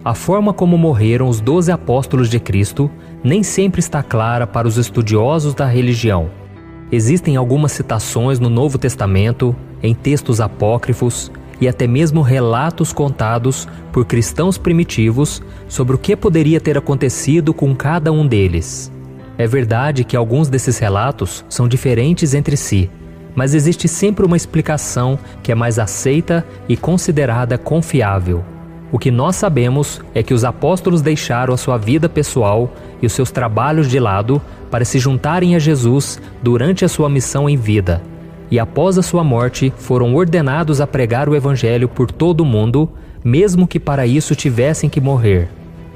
A forma como morreram os 12 apóstolos de Cristo nem sempre está clara para os estudiosos da religião. Existem algumas citações no Novo Testamento, em textos apócrifos e até mesmo relatos contados por cristãos primitivos sobre o que poderia ter acontecido com cada um deles. É verdade que alguns desses relatos são diferentes entre si, mas existe sempre uma explicação que é mais aceita e considerada confiável. O que nós sabemos é que os apóstolos deixaram a sua vida pessoal e os seus trabalhos de lado para se juntarem a Jesus durante a sua missão em vida, e após a sua morte foram ordenados a pregar o Evangelho por todo o mundo, mesmo que para isso tivessem que morrer.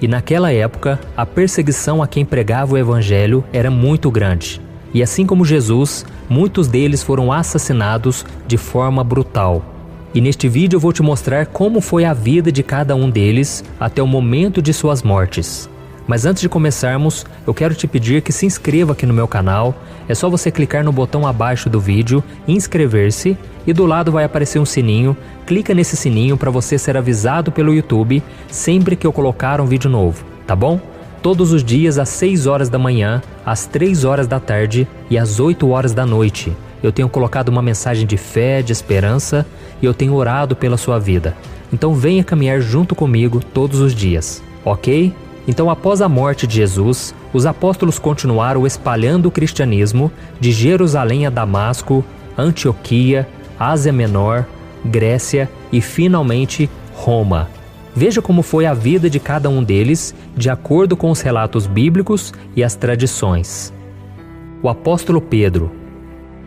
E naquela época, a perseguição a quem pregava o Evangelho era muito grande, e assim como Jesus, muitos deles foram assassinados de forma brutal. E neste vídeo eu vou te mostrar como foi a vida de cada um deles até o momento de suas mortes. Mas antes de começarmos, eu quero te pedir que se inscreva aqui no meu canal. É só você clicar no botão abaixo do vídeo, inscrever-se, e do lado vai aparecer um sininho. Clica nesse sininho para você ser avisado pelo YouTube sempre que eu colocar um vídeo novo, tá bom? Todos os dias às 6 horas da manhã, às 3 horas da tarde e às 8 horas da noite. Eu tenho colocado uma mensagem de fé, de esperança, e eu tenho orado pela sua vida. Então venha caminhar junto comigo todos os dias, ok? Então, após a morte de Jesus, os apóstolos continuaram espalhando o cristianismo de Jerusalém a Damasco, Antioquia, Ásia Menor, Grécia e, finalmente, Roma. Veja como foi a vida de cada um deles, de acordo com os relatos bíblicos e as tradições. O apóstolo Pedro.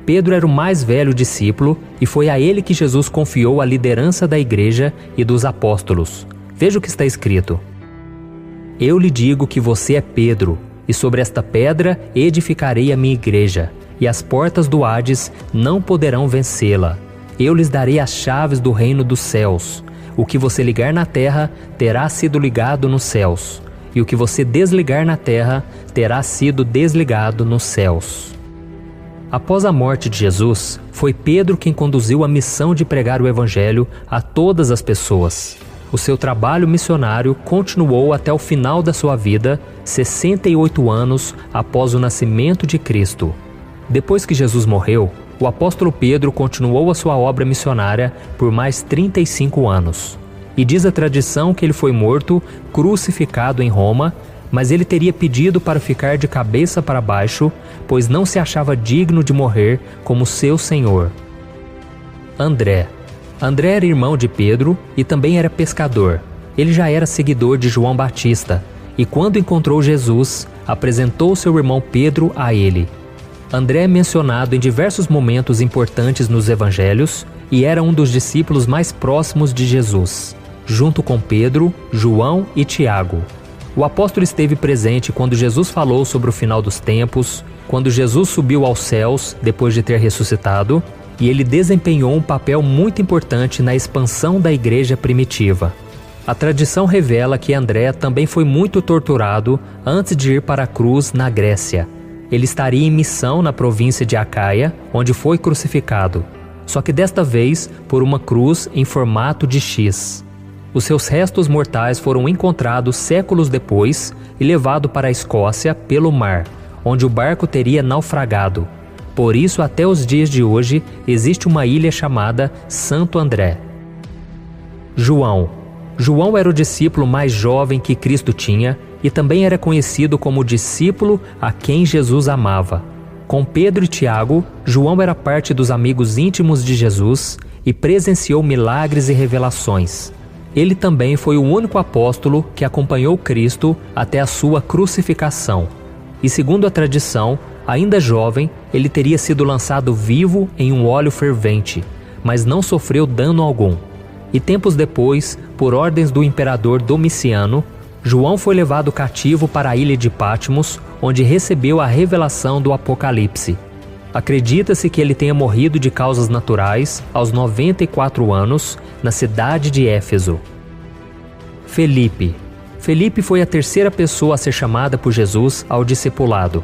Pedro era o mais velho discípulo e foi a ele que Jesus confiou a liderança da igreja e dos apóstolos. Veja o que está escrito. Eu lhe digo que você é Pedro, e sobre esta pedra edificarei a minha igreja, e as portas do Hades não poderão vencê-la. Eu lhes darei as chaves do reino dos céus. O que você ligar na terra terá sido ligado nos céus, e o que você desligar na terra terá sido desligado nos céus. Após a morte de Jesus, foi Pedro quem conduziu a missão de pregar o Evangelho a todas as pessoas. O seu trabalho missionário continuou até o final da sua vida, 68 anos após o nascimento de Cristo. Depois que Jesus morreu, o apóstolo Pedro continuou a sua obra missionária por mais 35 anos. E diz a tradição que ele foi morto, crucificado em Roma, mas ele teria pedido para ficar de cabeça para baixo, pois não se achava digno de morrer como seu Senhor. André. André era irmão de Pedro e também era pescador. Ele já era seguidor de João Batista, e quando encontrou Jesus, apresentou seu irmão Pedro a ele. André é mencionado em diversos momentos importantes nos evangelhos e era um dos discípulos mais próximos de Jesus, junto com Pedro, João e Tiago. O apóstolo esteve presente quando Jesus falou sobre o final dos tempos, quando Jesus subiu aos céus depois de ter ressuscitado, e ele desempenhou um papel muito importante na expansão da igreja primitiva. A tradição revela que André também foi muito torturado antes de ir para a cruz na Grécia. Ele estaria em missão na província de Acaia, onde foi crucificado, só que desta vez por uma cruz em formato de X. Os seus restos mortais foram encontrados séculos depois e levados para a Escócia pelo mar, onde o barco teria naufragado. Por isso, até os dias de hoje, existe uma ilha chamada Santo André. João. João era o discípulo mais jovem que Cristo tinha e também era conhecido como o discípulo a quem Jesus amava. Com Pedro e Tiago, João era parte dos amigos íntimos de Jesus e presenciou milagres e revelações. Ele também foi o único apóstolo que acompanhou Cristo até a sua crucificação. E segundo a tradição, ainda jovem, ele teria sido lançado vivo em um óleo fervente, mas não sofreu dano algum. E tempos depois, por ordens do imperador Domiciano, João foi levado cativo para a ilha de Patmos, onde recebeu a revelação do Apocalipse. Acredita-se que ele tenha morrido de causas naturais aos 94 anos, na cidade de Éfeso. Felipe. Felipe foi a terceira pessoa a ser chamada por Jesus ao discipulado.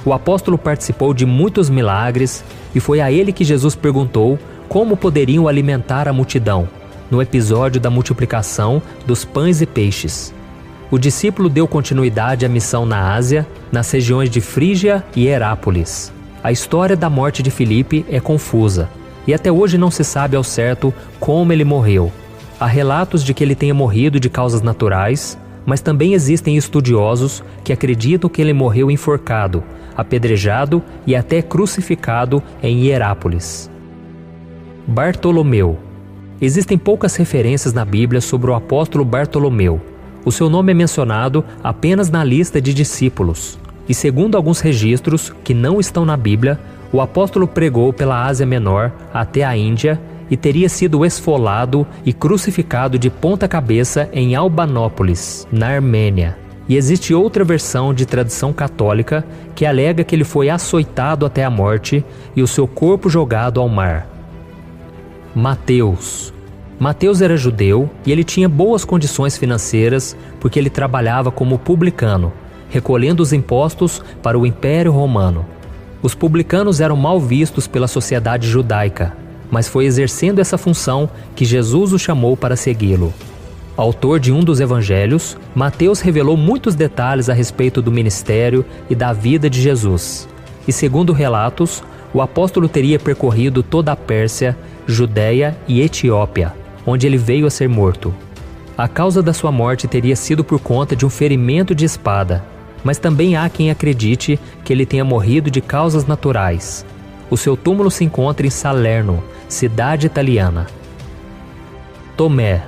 O apóstolo participou de muitos milagres e foi a ele que Jesus perguntou como poderiam alimentar a multidão, no episódio da multiplicação dos pães e peixes. o discípulo deu continuidade à missão na Ásia, nas regiões de Frígia e Herápolis. A história da morte de Filipe é confusa, e até hoje não se sabe ao certo como ele morreu. Há relatos de que ele tenha morrido de causas naturais, mas também existem estudiosos que acreditam que ele morreu enforcado, apedrejado e até crucificado em Herápolis. Bartolomeu. Existem poucas referências na Bíblia sobre o apóstolo Bartolomeu. O seu nome é mencionado apenas na lista de discípulos. E segundo alguns registros, que não estão na Bíblia, o apóstolo pregou pela Ásia Menor até a Índia e teria sido esfolado e crucificado de ponta cabeça em Albanópolis, na Armênia. E existe outra versão de tradição católica que alega que ele foi açoitado até a morte e o seu corpo jogado ao mar. Mateus. Mateus era judeu e ele tinha boas condições financeiras porque ele trabalhava como publicano, recolhendo os impostos para o Império Romano. Os publicanos eram mal vistos pela sociedade judaica, mas foi exercendo essa função que Jesus o chamou para segui-lo. Autor de um dos evangelhos, Mateus revelou muitos detalhes a respeito do ministério e da vida de Jesus. E segundo relatos, o apóstolo teria percorrido toda a Pérsia, Judéia e Etiópia, onde ele veio a ser morto. A causa da sua morte teria sido por conta de um ferimento de espada, mas também há quem acredite que ele tenha morrido de causas naturais. O seu túmulo se encontra em Salerno, cidade italiana. Tomé.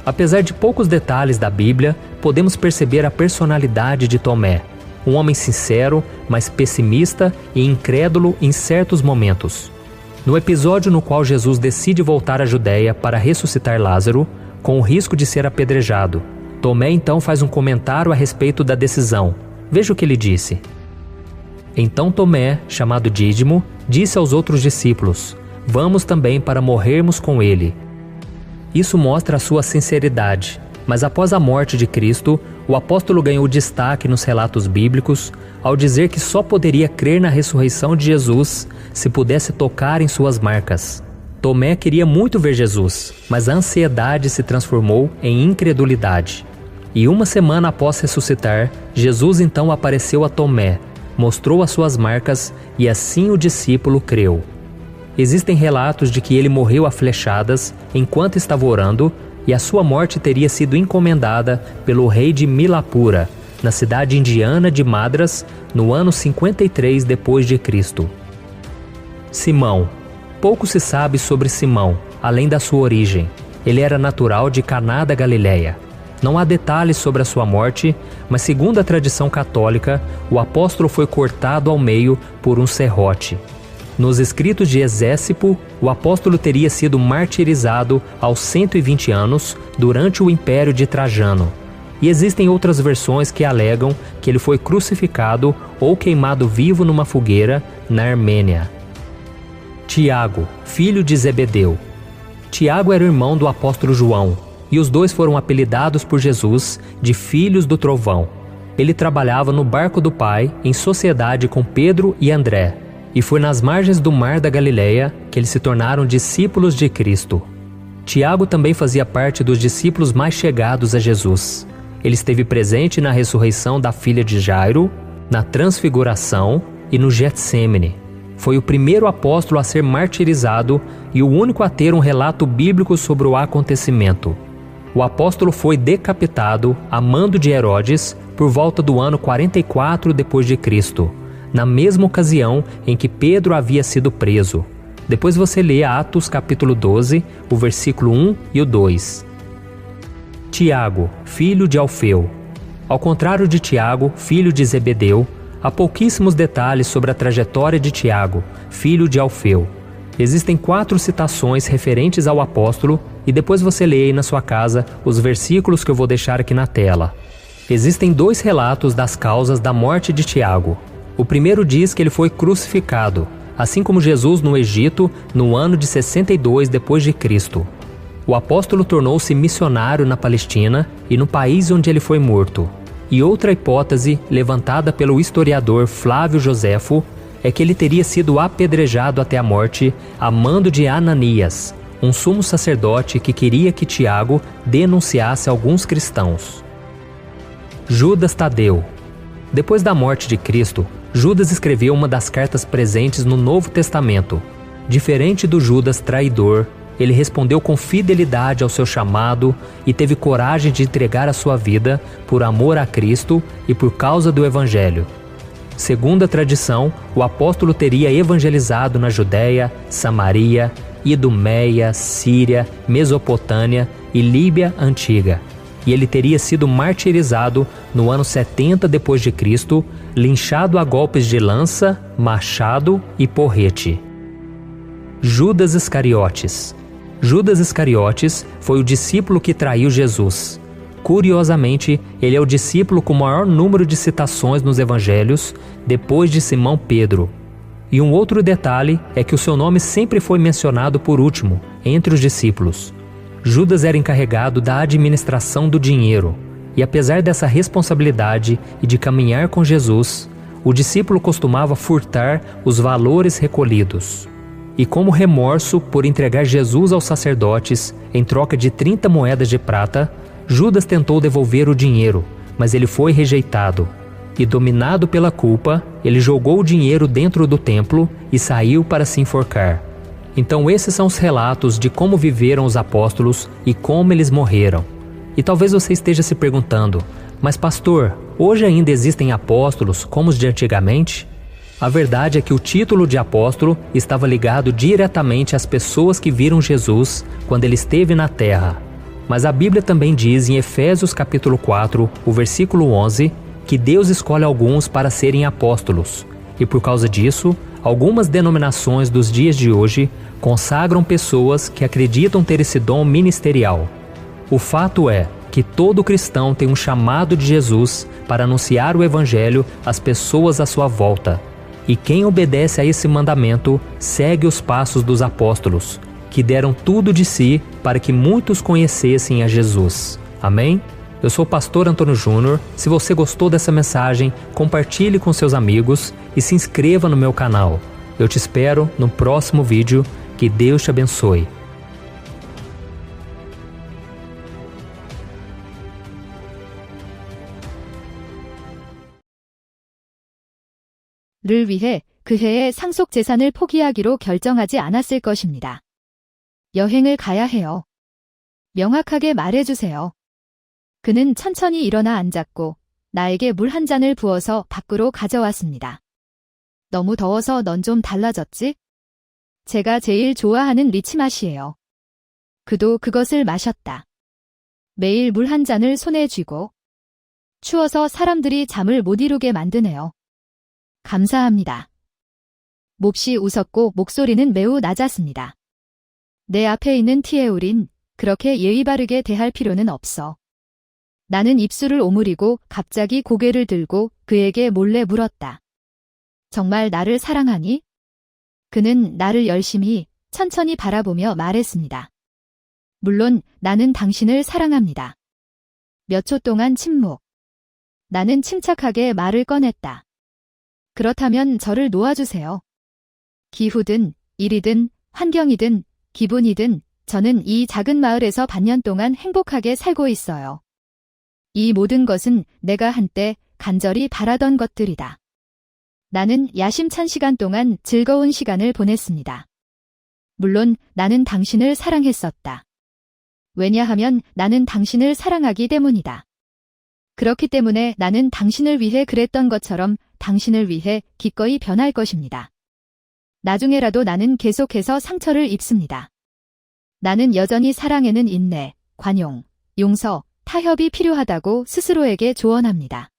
Apesar de poucos detalhes da Bíblia, podemos perceber a personalidade de Tomé, um homem sincero, mas pessimista e incrédulo em certos momentos. No episódio no qual Jesus decide voltar à Judéia para ressuscitar Lázaro, com o risco de ser apedrejado, Tomé então faz um comentário a respeito da decisão. Veja o que ele disse. Então Tomé, chamado Dídimo, disse aos outros discípulos: "Vamos também para morrermos com ele." Isso mostra a sua sinceridade, mas após a morte de Cristo, o apóstolo ganhou destaque nos relatos bíblicos ao dizer que só poderia crer na ressurreição de Jesus se pudesse tocar em suas marcas. Tomé queria muito ver Jesus, mas a ansiedade se transformou em incredulidade. E uma semana após ressuscitar, Jesus então apareceu a Tomé, mostrou as suas marcas e assim o discípulo creu. Existem relatos de que ele morreu a flechadas enquanto estava orando e a sua morte teria sido encomendada pelo rei de Milapura, na cidade indiana de Madras, no ano 53 d.C. Simão. Pouco se sabe sobre Simão, além da sua origem. Ele era natural de Caná da Galileia. Não há detalhes sobre a sua morte, mas segundo a tradição católica, o apóstolo foi cortado ao meio por um serrote. Nos escritos de Esécipo, o apóstolo teria sido martirizado aos 120 anos durante o Império de Trajano. E existem outras versões que alegam que ele foi crucificado ou queimado vivo numa fogueira na Armênia. Tiago, filho de Zebedeu. Tiago era irmão do apóstolo João, e os dois foram apelidados por Jesus de filhos do trovão. Ele trabalhava no barco do pai em sociedade com Pedro e André, e foi nas margens do mar da Galileia que eles se tornaram discípulos de Cristo. Tiago também fazia parte dos discípulos mais chegados a Jesus. Ele esteve presente na ressurreição da filha de Jairo, na transfiguração e no Getsêmane. Foi o primeiro apóstolo a ser martirizado e o único a ter um relato bíblico sobre o acontecimento. O apóstolo foi decapitado a mando de Herodes por volta do ano 44 d.C., na mesma ocasião em que Pedro havia sido preso. Depois você lê Atos capítulo 12, o versículo 1 e o 2. Tiago, filho de Alfeu. Ao contrário de Tiago, filho de Zebedeu, há pouquíssimos detalhes sobre a trajetória de Tiago, filho de Alfeu. Existem 4 citações referentes ao apóstolo e depois você lê aí na sua casa os versículos que eu vou deixar aqui na tela. Existem 2 relatos das causas da morte de Tiago. O primeiro diz que ele foi crucificado, assim como Jesus no Egito, no ano de 62 d.C. O apóstolo tornou-se missionário na Palestina e no país onde ele foi morto. E outra hipótese, levantada pelo historiador Flávio Joséfo, é que ele teria sido apedrejado até a morte a mando de Ananias, um sumo sacerdote que queria que Tiago denunciasse alguns cristãos. Judas Tadeu. Depois da morte de Cristo, Judas escreveu uma das cartas presentes no Novo Testamento. Diferente do Judas traidor, ele respondeu com fidelidade ao seu chamado e teve coragem de entregar a sua vida por amor a Cristo e por causa do Evangelho. Segundo a tradição, o apóstolo teria evangelizado na Judéia, Samaria, Idumeia, Síria, Mesopotâmia e Líbia Antiga. E ele teria sido martirizado no ano 70 d.C., linchado a golpes de lança, machado e porrete. Judas Iscariotes. Judas Iscariotes foi o discípulo que traiu Jesus. Curiosamente, ele é o discípulo com o maior número de citações nos evangelhos, depois de Simão Pedro. E um outro detalhe é que o seu nome sempre foi mencionado por último, entre os discípulos. Judas era encarregado da administração do dinheiro, e apesar dessa responsabilidade e de caminhar com Jesus, o discípulo costumava furtar os valores recolhidos. E como remorso por entregar Jesus aos sacerdotes em troca de 30 moedas de prata, Judas tentou devolver o dinheiro, mas ele foi rejeitado. E dominado pela culpa, ele jogou o dinheiro dentro do templo e saiu para se enforcar. Então esses são os relatos de como viveram os apóstolos e como eles morreram. E talvez você esteja se perguntando, mas pastor, hoje ainda existem apóstolos como os de antigamente? A verdade é que o título de apóstolo estava ligado diretamente às pessoas que viram Jesus quando ele esteve na terra. Mas a Bíblia também diz em Efésios capítulo 4, o versículo 11, que Deus escolhe alguns para serem apóstolos. E por causa disso, algumas denominações dos dias de hoje consagram pessoas que acreditam ter esse dom ministerial. O fato é que todo cristão tem um chamado de Jesus para anunciar o Evangelho às pessoas à sua volta. E quem obedece a esse mandamento segue os passos dos apóstolos, que deram tudo de si para que muitos conhecessem a Jesus. Amém? Eu sou o pastor Antônio Júnior. Se você gostou dessa mensagem, compartilhe com seus amigos e se inscreva no meu canal. Eu te espero no próximo vídeo. Que Deus te abençoe. 를 위해 그 해의 상속 재산을 포기하기로 결정하지 않았을 것입니다. 여행을 가야 해요. 명확하게 말해주세요. 그는 천천히 일어나 앉았고 나에게 물 한 잔을 부어서 밖으로 가져왔습니다. 너무 더워서 넌 좀 달라졌지? 제가 제일 좋아하는 리치 맛이에요. 그도 그것을 마셨다. 매일 물 한 잔을 손에 쥐고 추워서 사람들이 잠을 못 이루게 만드네요. 감사합니다. 몹시 웃었고 목소리는 매우 낮았습니다. 내 앞에 있는 티에우린 그렇게 예의 바르게 대할 필요는 없어. 나는 입술을 오므리고 갑자기 고개를 들고 그에게 몰래 물었다. 정말 나를 사랑하니? 그는 나를 열심히 천천히 바라보며 말했습니다. 물론 나는 당신을 사랑합니다. 몇 초 동안 침묵. 나는 침착하게 말을 꺼냈다. 그렇다면 저를 놓아주세요. 기후든 일이든 환경이든 기분이든 저는 이 작은 마을에서 반년 동안 행복하게 살고 있어요. 이 모든 것은 내가 한때 간절히 바라던 것들이다. 나는 야심찬 시간 동안 즐거운 시간을 보냈습니다. 물론 나는 당신을 사랑했었다. 왜냐하면 나는 당신을 사랑하기 때문이다. 그렇기 때문에 나는 당신을 위해 그랬던 것처럼 당신을 위해 기꺼이 변할 것입니다. 나중에라도 나는 계속해서 상처를 입습니다. 나는 여전히 사랑에는 인내, 관용, 용서, 타협이 필요하다고 스스로에게 조언합니다.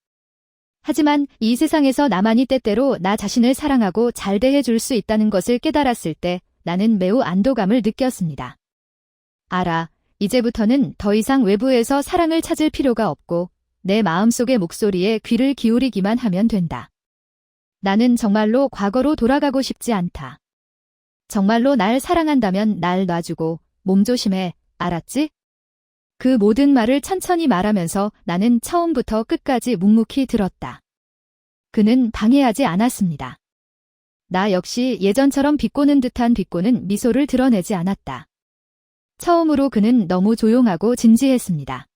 하지만 이 세상에서 나만이 때때로 나 자신을 사랑하고 잘 대해줄 수 있다는 것을 깨달았을 때 나는 매우 안도감을 느꼈습니다. 알아, 이제부터는 더 이상 외부에서 사랑을 찾을 필요가 없고 내 마음속의 목소리에 귀를 기울이기만 하면 된다. 나는 정말로 과거로 돌아가고 싶지 않다. 정말로 날 사랑한다면 날 놔주고 몸조심해, 알았지? 그 모든 말을 천천히 말하면서 나는 처음부터 끝까지 묵묵히 들었다. 그는 방해하지 않았습니다. 나 역시 예전처럼 비꼬는 듯한 비꼬는 미소를 드러내지 않았다. 처음으로 그는 너무 조용하고 진지했습니다.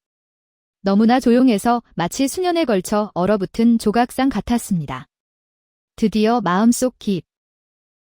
너무나 조용해서 마치 수년에 걸쳐 얼어붙은 조각상 같았습니다. 드디어 마음속 깊